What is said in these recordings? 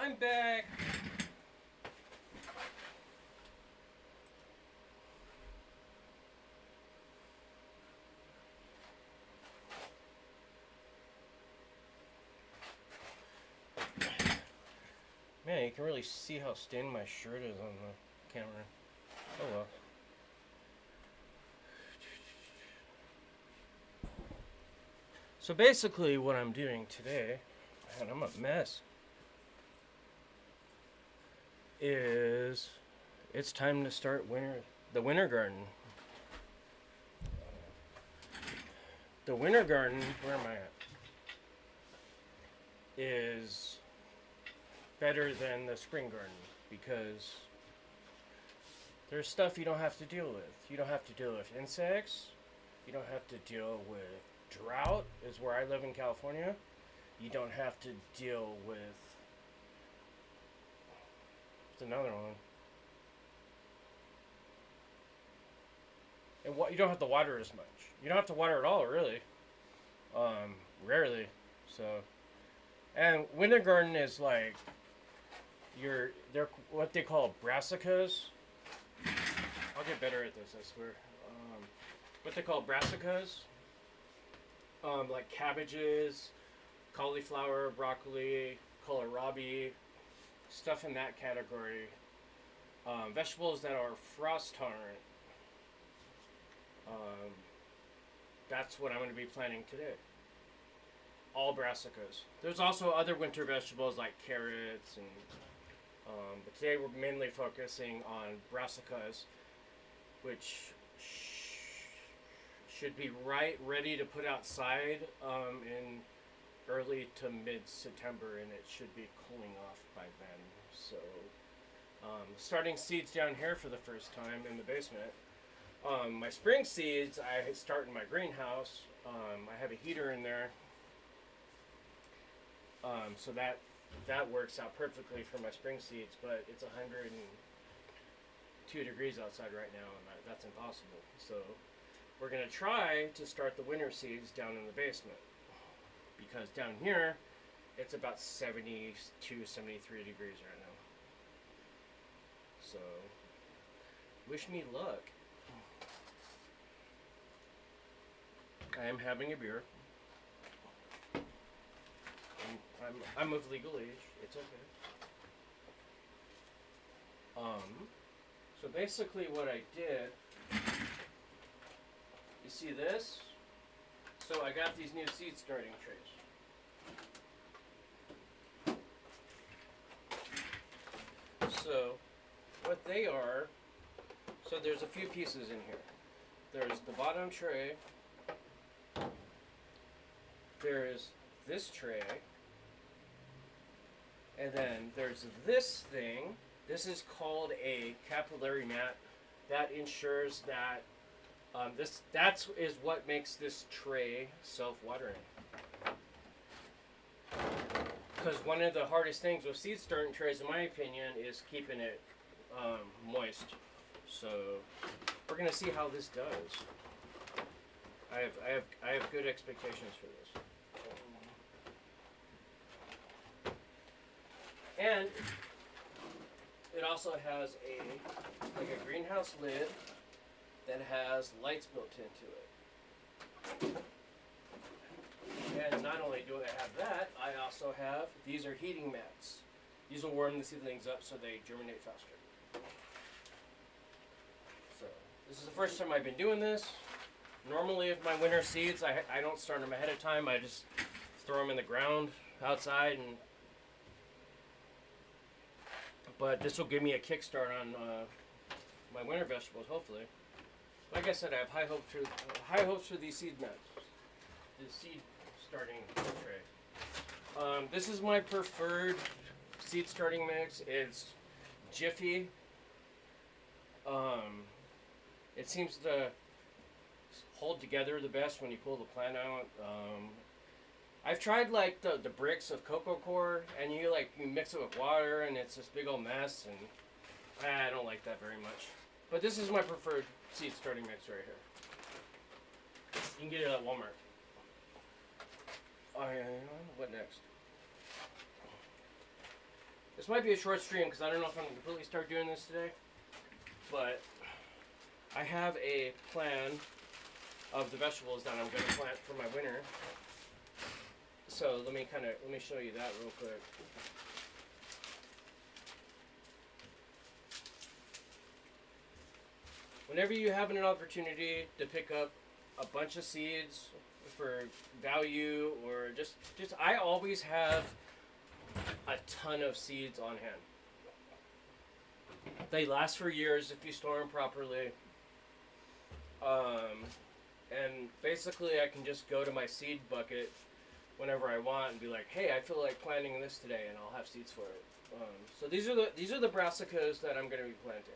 I'm back. Man, you can really see how stained my shirt is on the camera. Oh well. So basically what I'm doing today, and I'm a mess, is it's time to start the winter garden. The winter garden, where am I at? Is better than the spring garden because there's stuff you don't have to deal with. You don't have to deal with insects. You don't have to deal with drought, is where I live in California. You don't have to deal with. It's another one. And what you don't have to water as much. You don't have to water at all, really. Rarely. So, and winter garden is like they're what they call brassicas. I'll get better at this, I swear. What they call brassicas, like cabbages, cauliflower, broccoli, kohlrabi, stuff in that category. Vegetables that are frost tolerant. That's what I'm going to be planting today. All brassicas. There's also other winter vegetables like carrots and. But today we're mainly focusing on brassicas, which should be ready to put outside in early to mid-September, and it should be cooling off by then. So, starting seeds down here for the first time in the basement. My spring seeds I start in my greenhouse. I have a heater in there, so that works out perfectly for my spring seeds. But it's 102 degrees outside right now, and that's impossible. So we're gonna try to start the winter seeds down in the basement, because down here it's about 72, 73 degrees right now. So wish me luck. I am having a beer. I'm of legal age. It's okay. So basically what I did, you see this? So I got these new seed starting trays. So what they are, so there's a few pieces in here. There's the bottom tray. There's this tray. And then there's this thing. This is called a capillary mat. That ensures that that is what makes this tray self-watering. Because one of the hardest things with seed starting trays, in my opinion, is keeping it moist. So we're gonna see how this does. I have good expectations for this. And it also has a greenhouse lid that has lights built into it. And not only do I have that, I also have, these are heating mats. These will warm the seedlings up so they germinate faster. So this is the first time I've been doing this. Normally with my winter seeds, I don't start them ahead of time. I just throw them in the ground outside, but this will give me a kickstart on my winter vegetables, hopefully. Like I said, I have high hopes for these seed mats, the seed starting tray. This is my preferred seed starting mix. It's Jiffy. It seems to hold together the best when you pull the plant out. I've tried like the bricks of Coco Core, and you mix it with water, and it's this big old mess, and I don't like that very much. But this is my preferred seed starting mix right here. You can get it at Walmart. What next? This might be a short stream because I don't know if I'm going to completely start doing this today. But I have a plan of the vegetables that I'm going to plant for my winter. So let me show you that real quick. Whenever you have an opportunity to pick up a bunch of seeds for value, or just I always have a ton of seeds on hand. They last for years if you store them properly. And basically I can just go to my seed bucket whenever I want and be like, hey, I feel like planting this today, and I'll have seeds for it. So these are the brassicas that I'm going to be planting.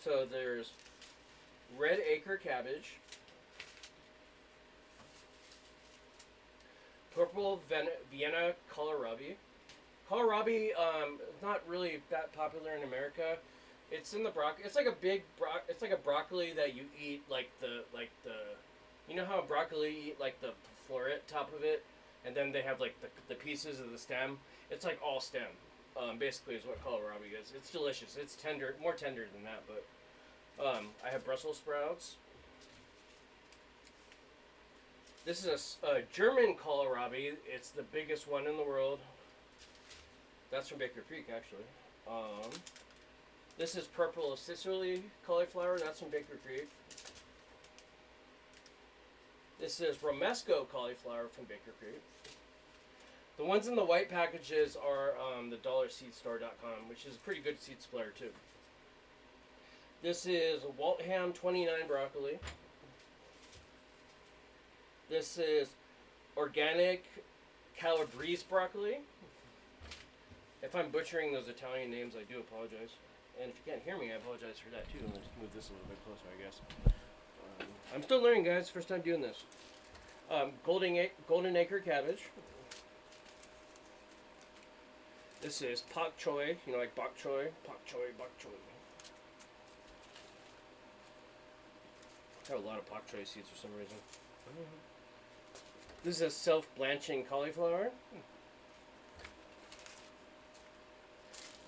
So there's red acre cabbage, purple Vienna kohlrabi. Kohlrabi, not really that popular in America. It's in the it's like a big it's like a broccoli that you eat like the you know how broccoli eat like the floret top of it, and then they have like the pieces of the stem. It's like all stem. Basically is what kohlrabi is. It's delicious. It's tender, more tender than that, but I have Brussels sprouts. This is a German kohlrabi. It's the biggest one in the world. That's from Baker Creek, actually. This is purple of Sicily cauliflower. That's from Baker Creek. This is Romesco cauliflower from Baker Creek. The ones in the white packages are the dollarseedstore.com, which is a pretty good seed supplier too. This is Waltham 29 broccoli. This is organic Calabrese broccoli. If I'm butchering those Italian names, I do apologize. And if you can't hear me, I apologize for that too. Let's move this a little bit closer, I guess. I'm still learning, guys. First time doing this. Golden acre cabbage. This is pak choy. You know, like bok choy. Pak choy, bok choy. I have a lot of pak choy seeds for some reason. This is a self-blanching cauliflower.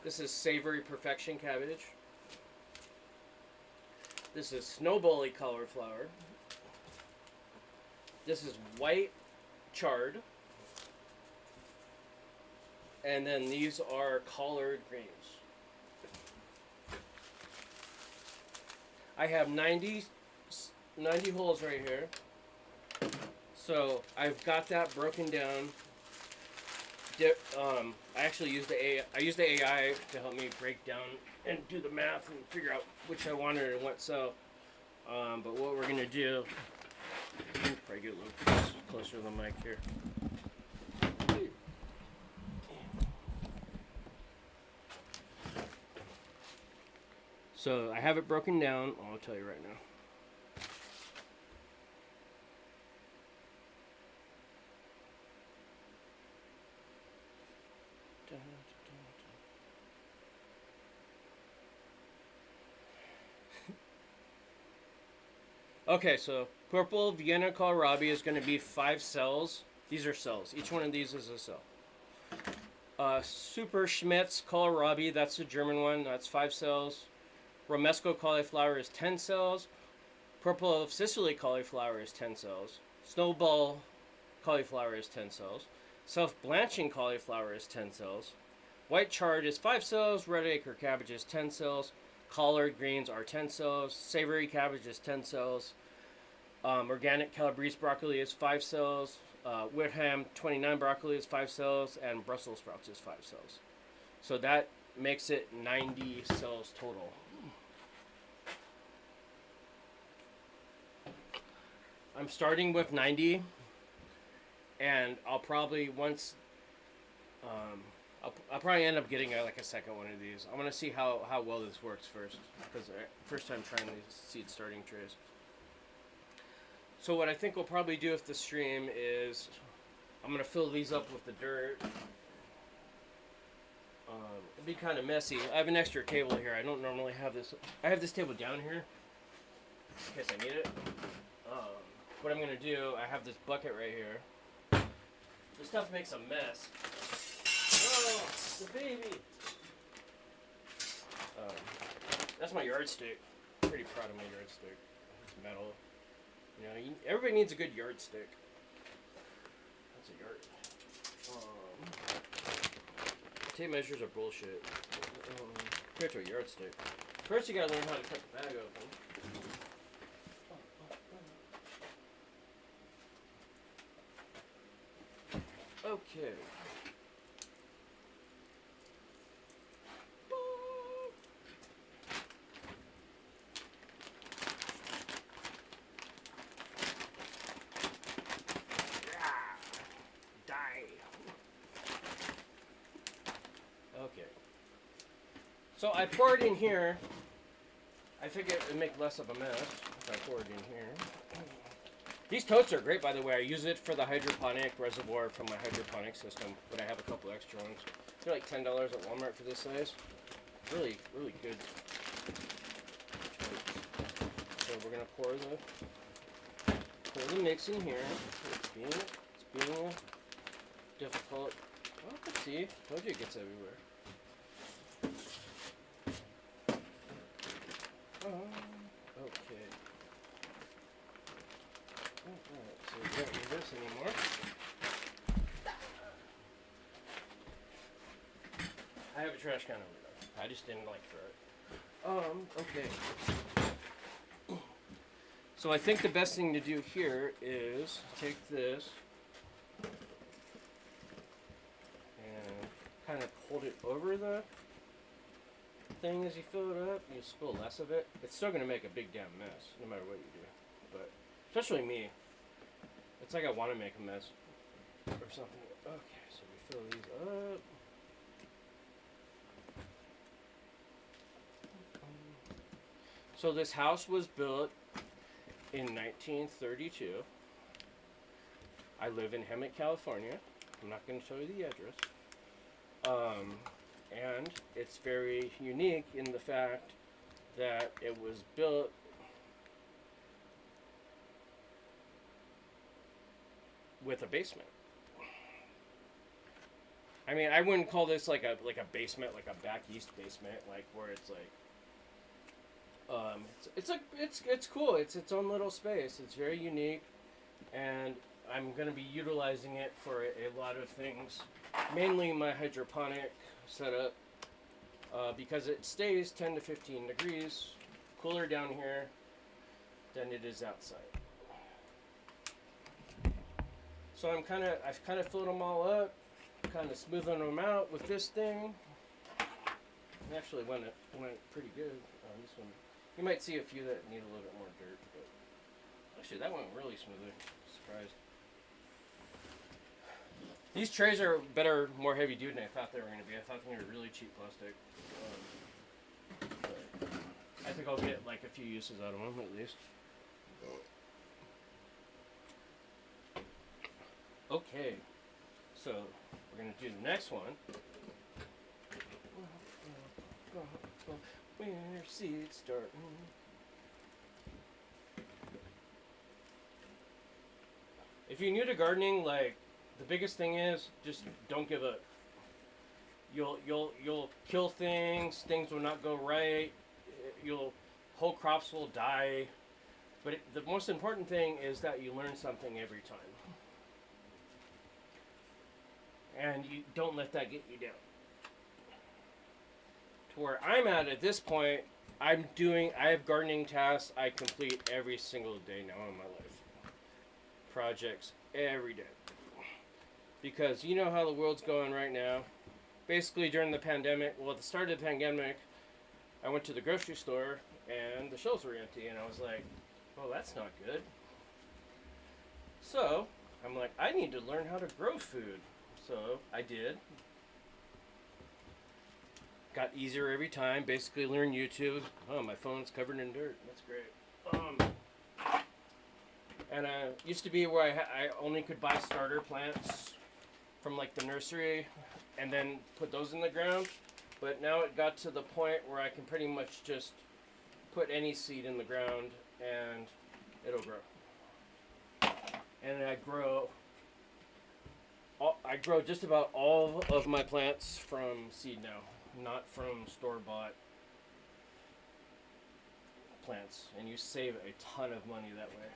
This is Savory Perfection cabbage. This is Snowbally cauliflower. This is white chard. And then these are collard greens. I have 90 holes right here. So I've got that broken down. I actually used the AI to help me break down and do the math and figure out which I wanted and what so. But what we're gonna do, probably get a little closer to the mic here. So I have it broken down. I'll tell you right now. Okay, so purple Vienna kohlrabi is going to be 5 cells. These are cells. Each one of these is a cell. Super Schmitz kohlrabi, that's the German one. That's 5 cells. Romesco cauliflower is 10 cells. Purple of Sicily cauliflower is 10 cells. Snowball cauliflower is 10 cells. Self-blanching cauliflower is 10 cells. White chard is 5 cells. Red acre cabbage is 10 cells. Collard greens are 10 cells. Savory cabbage is 10 cells. Organic Calabrese broccoli is 5 cells. Waltham 29 broccoli is 5 cells. And Brussels sprouts is 5 cells. So that makes it 90 cells total. I'm starting with 90. And I'll probably I'll probably end up getting like a second one of these. I want to see how well this works first, because first time trying these seed starting trays. So what I think we'll probably do with the stream is I'm gonna fill these up with the dirt. It'd be kind of messy. I have an extra table here. I don't normally have this. I have this table down here in case I need it. What I'm gonna do, I have this bucket right here. This stuff makes a mess. Oh, The baby. That's my yardstick. Pretty proud of my yardstick. It's metal. You know, everybody needs a good yardstick. That's a yard. Tape measures are bullshit. Compared to a yardstick. First, you gotta learn how to cut the bag open. Okay. Okay. So I pour it in here. I figure it would make less of a mess if I pour it in here. These totes are great, by the way. I use it for the hydroponic reservoir from my hydroponic system, but I have a couple extra ones. They're like $10 at Walmart for this size. Really, really good. So we're gonna pour the mix in here. It's being difficult. Oh, let's see. Told you it gets everywhere. Okay. Alright, so we don't need this anymore. I have a trash can over there. I just didn't like throw it. Okay. So I think the best thing to do here is take this and kind of hold it over the thing as you fill it up. You spill less of it. It's still going to make a big damn mess no matter what you do. But especially me. It's like I want to make a mess or something. Okay, so we fill these up. So this house was built in 1932. I live in Hemet, California. I'm not going to show you the address. And it's very unique in the fact that it was built with a basement. I mean, I wouldn't call this like a basement, like a back east basement, like where it's like it's cool. It's its own little space. It's very unique, and I'm going to be utilizing it for a lot of things. Mainly my hydroponic setup, because it stays 10 to 15 degrees cooler down here than it is outside. So I've kind of filled them all up, kind of smoothing them out with this thing. It actually went pretty good on this one. You might see a few that need a little bit more dirt, but actually that went really smoothly. Surprised. These trays are better, more heavy duty than I thought they were going to be. I thought they were really cheap plastic. But I think I'll get like a few uses out of them at least. Okay, so we're going to do the next one. Where seeds start. If you're new to gardening, like, the biggest thing is just don't give up. You'll kill things. Things will not go right. Whole crops will die. But the most important thing is that you learn something every time, and you don't let that get you down. To where I'm at this point, I have gardening tasks I complete every single day now in my life. Projects every day. Because you know how the world's going right now. Basically during the pandemic, well, at the start of the pandemic, I went to the grocery store and the shelves were empty, and I was like, well, that's not good. So I'm like, I need to learn how to grow food. So I did. Got easier every time. Basically learned YouTube. Oh, my phone's covered in dirt. That's great. And used to be where I only could buy starter plants from like the nursery and then put those in the ground. But now it got to the point where I can pretty much just put any seed in the ground and it'll grow. And I grow I grow just about all of my plants from seed now, not from store bought plants, and you save a ton of money that way.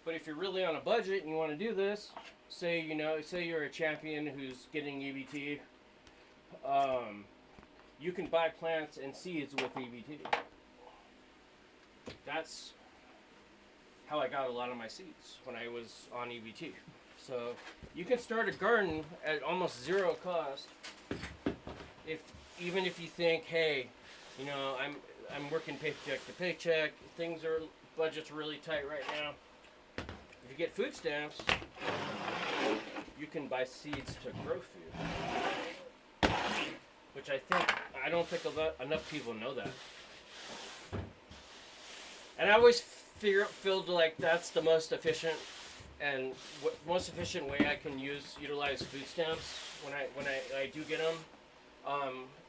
But if you're really on a budget and you want to do this, say you're a champion who's getting EBT, you can buy plants and seeds with EBT. That's how I got a lot of my seeds when I was on EBT. So you can start a garden at almost zero cost. Even if you think, hey, I'm working paycheck to paycheck, budget's really tight right now. If you get food stamps, you can buy seeds to grow food, which I don't think enough people know that. And I always feel like that's the most efficient and most efficient way I can utilize food stamps when I do get them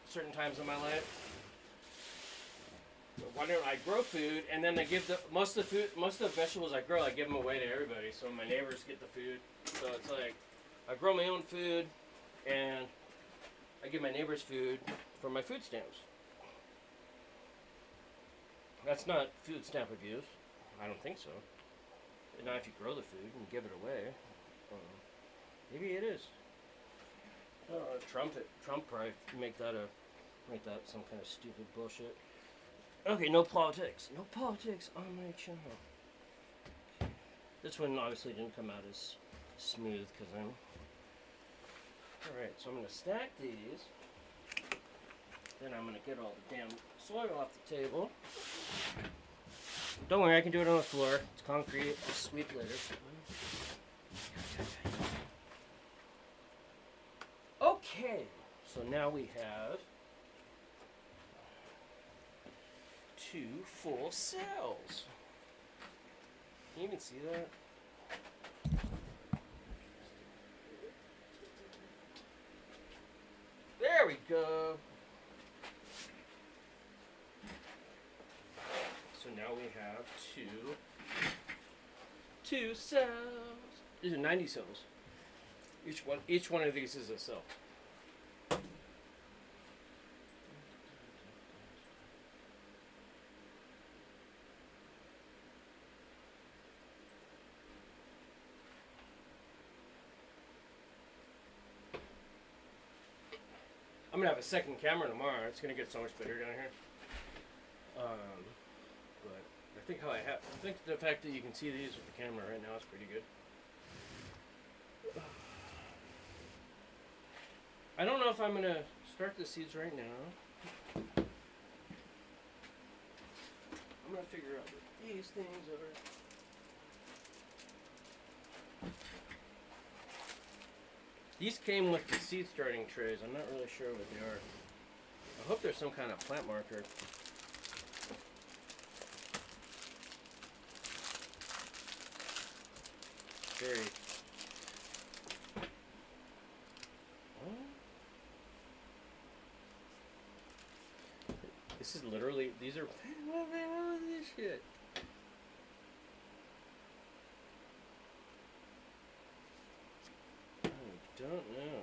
certain times in my life. Why don't I grow food and then I give most of the vegetables I grow, I give them away to everybody, so my neighbors get the food. So it's like I grow my own food and I give my neighbors food for my food stamps. That's not food stamp abuse. I don't think so. Not if you grow the food and give it away. Maybe it is. Trump probably make that some kind of stupid bullshit. Okay, no politics. No politics on my channel. This one obviously didn't come out as smooth because I'm... Alright, so I'm going to stack these. Then I'm going to get all the damn soil off the table. Don't worry, I can do it on the floor. It's concrete. I'll sweep later. Okay, so now we have 2 full cells. Can you even see that? There we go. So now we have two cells. These are 90 cells. Each one of these is a cell. I'm gonna have a second camera tomorrow. It's gonna get so much better down here. But I think the fact that you can see these with the camera right now is pretty good. I don't know if I'm gonna start the seeds right now. I'm gonna figure out what these things are. These came with the seed starting trays. I'm not really sure what they are. I hope there's some kind of plant marker. Very. This is literally, these are, what the hell is this shit? I don't know.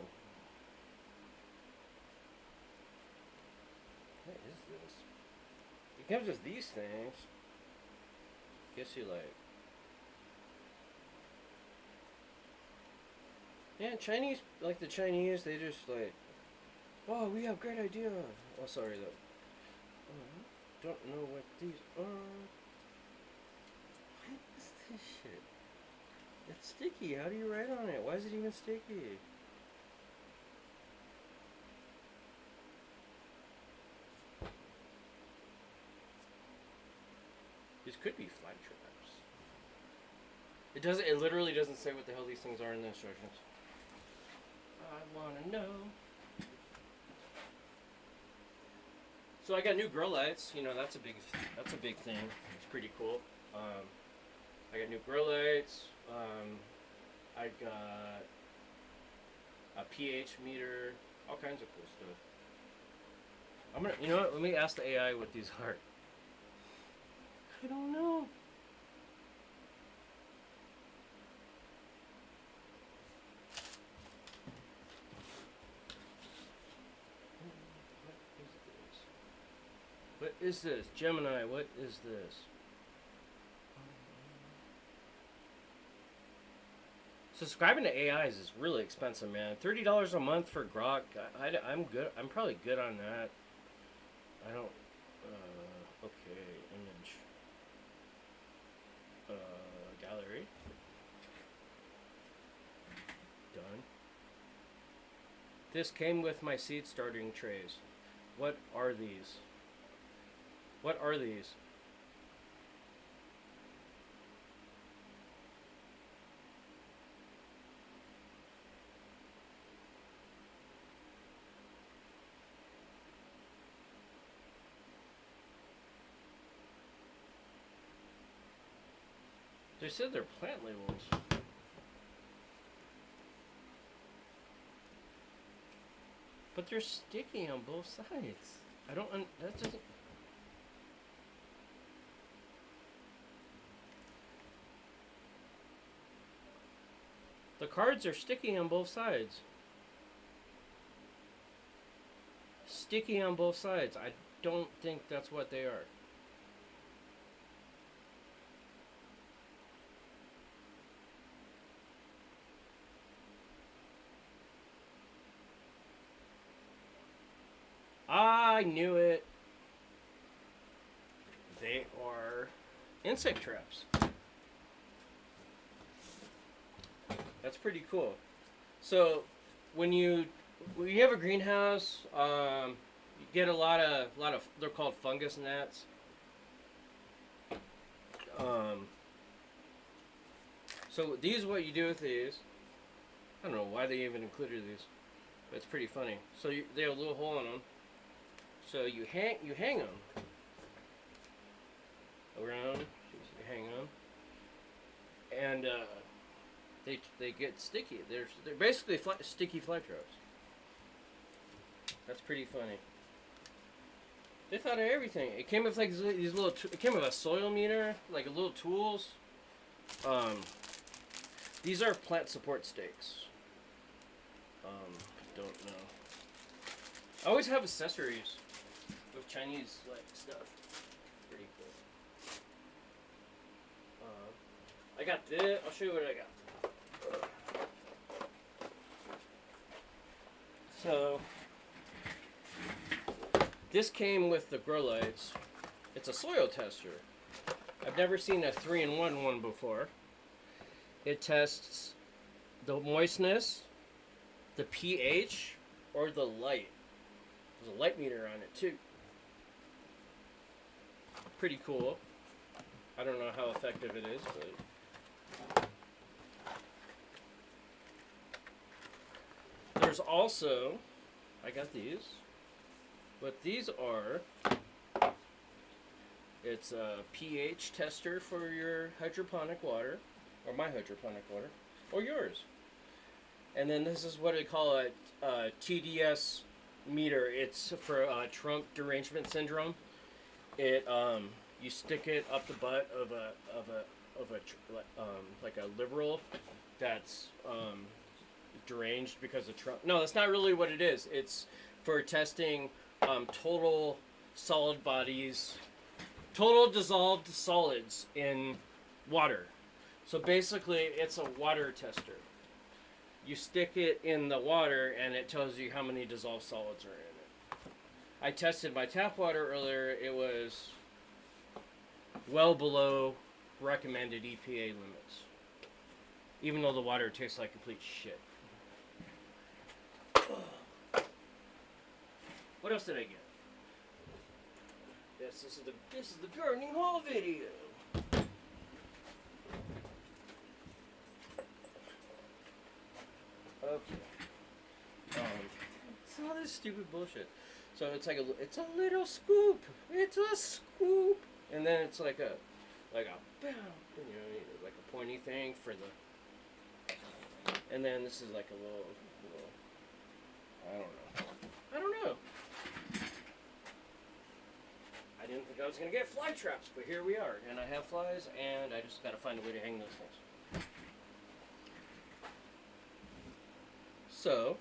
What is this? It comes with these things. Guess you like. Yeah, Chinese, like the Chinese, they just like, oh, we have great idea. Oh, sorry though. Don't know what these are. What is this shit? It's sticky. How do you write on it? Why is it even sticky? These could be fly traps. It doesn't. It literally doesn't say what the hell these things are in the instructions. I want to know. So I got new grow lights. You know, that's a big thing. It's pretty cool. I got new grow lights. I got a pH meter. All kinds of cool stuff. I'm gonna. You know what? Let me ask the AI what these are. I don't know. is this? Gemini, what is this? Subscribing to AIs is really expensive, man. $30 a month for Grok. I'm good. I'm probably good on that. I don't. Okay, image. Gallery. Done. This came with my seed starting trays. What are these? What are these? They said they're plant labels. But they're sticky on both sides. I don't. That doesn't. The cards are sticky on both sides. Sticky on both sides. I don't think that's what they are. I knew it. They are insect traps. That's pretty cool. So when you have a greenhouse, you get a lot of they're called fungus gnats. So these, what you do with these, I don't know why they even included these, but it's pretty funny. So they have a little hole in them. So you hang them around. You hang them, and they get sticky. They're basically sticky fly traps. That's pretty funny. They thought of everything. It came with like these little. It came with a soil meter, like little tools. These are plant support stakes. Don't know. I always have accessories with Chinese like stuff. Pretty cool. I got this. I'll show you what I got. So this came with the grow lights. It's a soil tester. I've never seen a 3-in-1 one before. It tests the moistness, the pH, or the light. There's a light meter on it too. Pretty cool. I don't know how effective it is, but there's also, I got these. What these are, it's a pH tester for your hydroponic water, or my hydroponic water, or yours. And then this is what I call a TDS meter. It's for trunk derangement syndrome. It you stick it up the butt of a like a liberal that's deranged because of trunk. No, that's not really what it is. It's for testing total solid bodies, total dissolved solids in water. So basically, it's a water tester. You stick it in the water, and it tells you how many dissolved solids are in it. I tested my tap water earlier. It was well below recommended EPA limits, even though the water tastes like complete shit. What else did I get? Yes, this is the gardening haul video. Okay. It's all this stupid bullshit. So it's like it's a little scoop. It's a scoop, and then it's like a bow, like a pointy thing for the. And then this is like a little I don't know. I didn't think I was gonna get fly traps, but here we are, and I have flies, and I just gotta find a way to hang those things. So,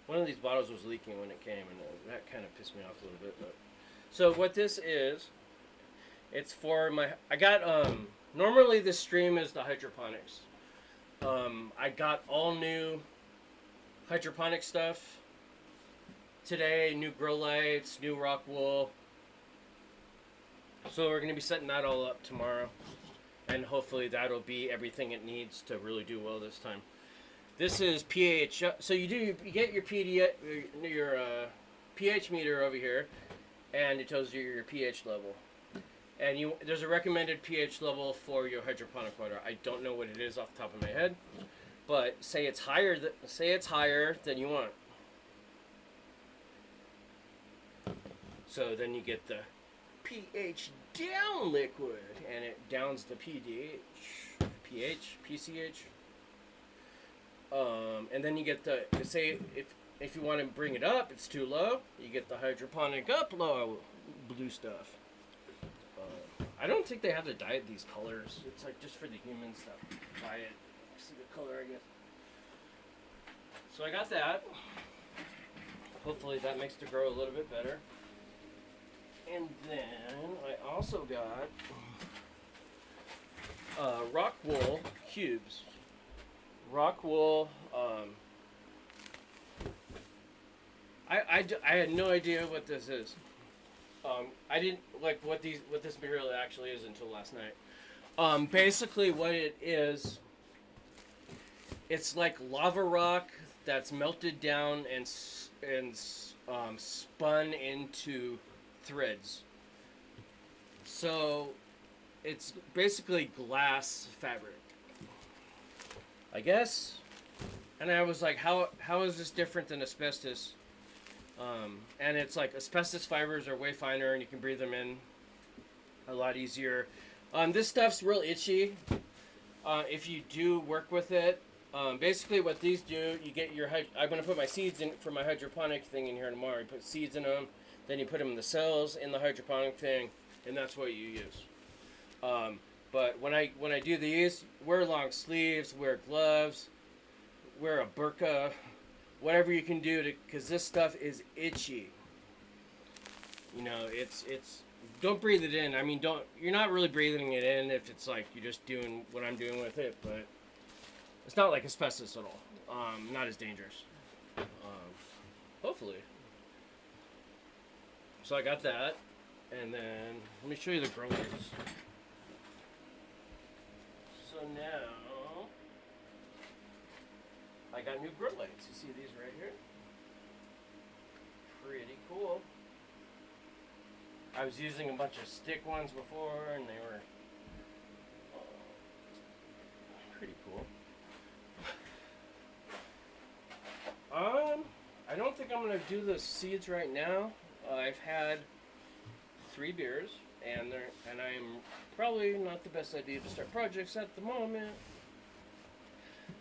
one of these bottles was leaking when it came, and that kind of pissed me off a little bit. But So what this is, it's for my. I got Normally this stream is the hydroponics. I got all new hydroponic stuff today. New grow lights, new rock wool. So we're gonna be setting that all up tomorrow, and hopefully that'll be everything it needs to really do well this time. This is pH. So you get your pH meter over here, and it tells you your pH level. And there's a recommended pH level for your hydroponic water. I don't know what it is off the top of my head, but say it's higher than you want. So then you get the pH down liquid, and it downs the PCH. And then you get say if you want to bring it up, it's too low. You get the hydroponic up low blue stuff. I don't think they have to dye these colors. It's like just for the humans that buy it. See the color, I guess. So I got that. Hopefully that makes the grow a little bit better. And then I also got rock wool cubes. Rock wool. I had no idea what this is. I didn't like what this material actually is until last night. Basically, what it is, it's like lava rock that's melted down and spun into threads. So it's basically glass fabric, I guess. And I was like, how is this different than asbestos? And it's like asbestos fibers are way finer and you can breathe them in a lot easier. This stuff's real itchy if you do work with it. Basically what these do, you get your, I'm going to put my seeds in for my hydroponic thing in here tomorrow. You put seeds in them, then you put them in the cells in the hydroponic thing, and that's what you use. But when I do these, wear long sleeves, wear gloves, wear a burqa, whatever you can do because this stuff is itchy. You know, it's don't breathe it in. I mean, you're not really breathing it in if it's like you're just doing what I'm doing with it, but it's not like asbestos at all. Not as dangerous. Hopefully. So I got that, and then let me show you the grow lights. So now I got new grow lights. You see these right here? Pretty cool. I was using a bunch of stick ones before, and they were pretty cool. I don't think I'm gonna do the seeds right now. I've had 3 beers, and I'm probably not the best idea to start projects at the moment.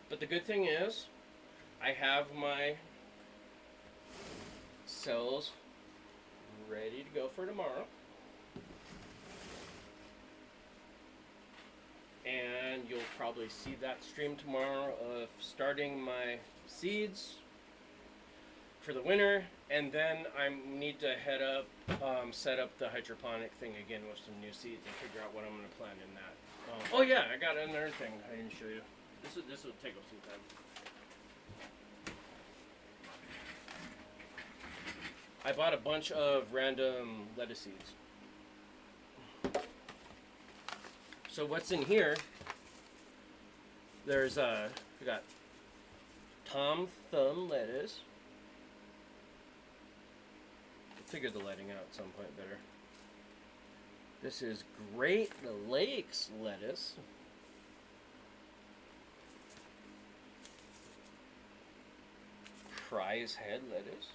But the good thing is, I have my cells ready to go for tomorrow. And you'll probably see that stream tomorrow of starting my seeds for the winter, and then I need to head up, set up the hydroponic thing again with some new seeds and figure out what I'm going to plant in that. Oh yeah, I got another thing I didn't show you. This will take up some time. I bought a bunch of random lettuce seeds. So what's in here? There's we got Tom Thumb lettuce. Figure the lighting out at some point better. This is Great Lakes lettuce. Prize head lettuce.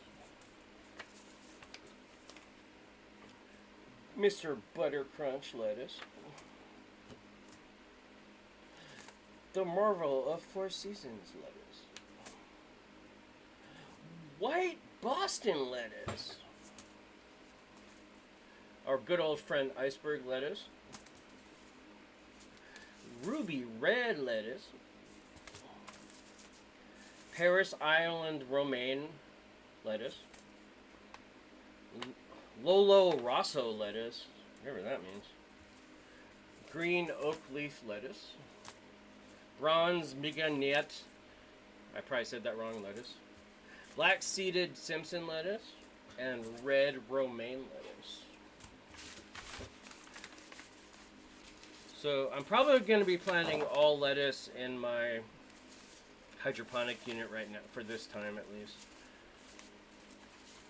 Mr. Butter Crunch lettuce. The Marvel of Four Seasons lettuce. White Boston lettuce. Our good old friend iceberg lettuce. Ruby red lettuce. Paris Island romaine lettuce. Lolo Rosso lettuce, whatever that means. Green oak leaf lettuce. Bronze mignonette, I probably said that wrong, lettuce. Black seeded Simpson lettuce. And red romaine lettuce. So I'm probably going to be planting all lettuce in my hydroponic unit right now, for this time at least.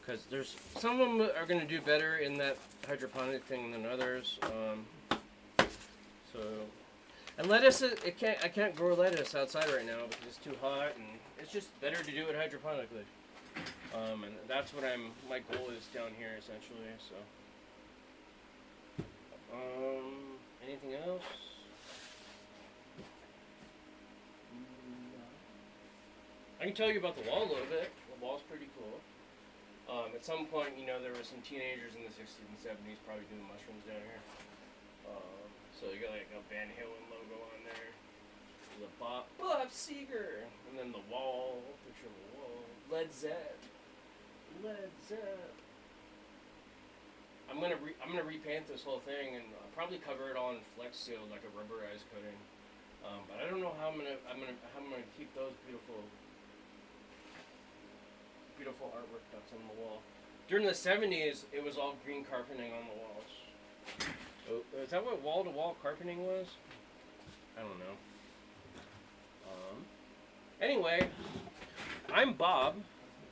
Because there's some of them are going to do better in that hydroponic thing than others. And lettuce, I can't grow lettuce outside right now because it's too hot, and it's just better to do it hydroponically. And that's what my goal is down here essentially. So, anything else? I can tell you about the wall a little bit. The wall's pretty cool. At some point, there were some teenagers in the 60s and 70s probably doing mushrooms down here. So you got like a Van Halen logo on there. The Bob Seger, and then the wall, picture of the wall. Led Zepp. I'm gonna repaint this whole thing and probably cover it all in Flex Seal like a rubberized coating. But I don't know how I'm gonna keep those beautiful artwork that's on the wall. During the 70s, it was all green carpeting on the walls. Oh, is that what wall-to-wall carpeting was? I don't know. Anyway, I'm Bob,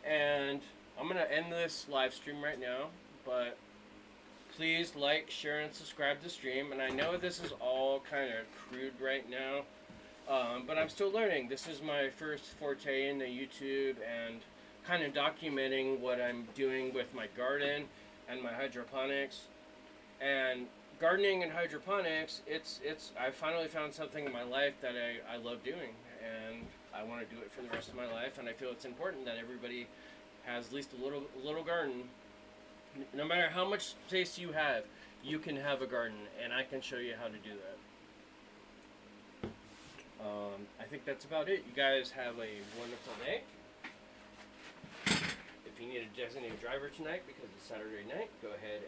and I'm going to end this live stream right now, but please like, share, and subscribe to the stream. And I know this is all kind of crude right now, but I'm still learning. This is my first forte into YouTube and kind of documenting what I'm doing with my garden and my hydroponics. And gardening and hydroponics, I finally found something in my life that I love doing, and I want to do it for the rest of my life. And I feel it's important that everybody has at least a little garden. No matter how much space you have, you can have a garden, and I can show you how to do that. I think that's about it. You guys have a wonderful day. If you need a designated driver tonight because it's Saturday night, go ahead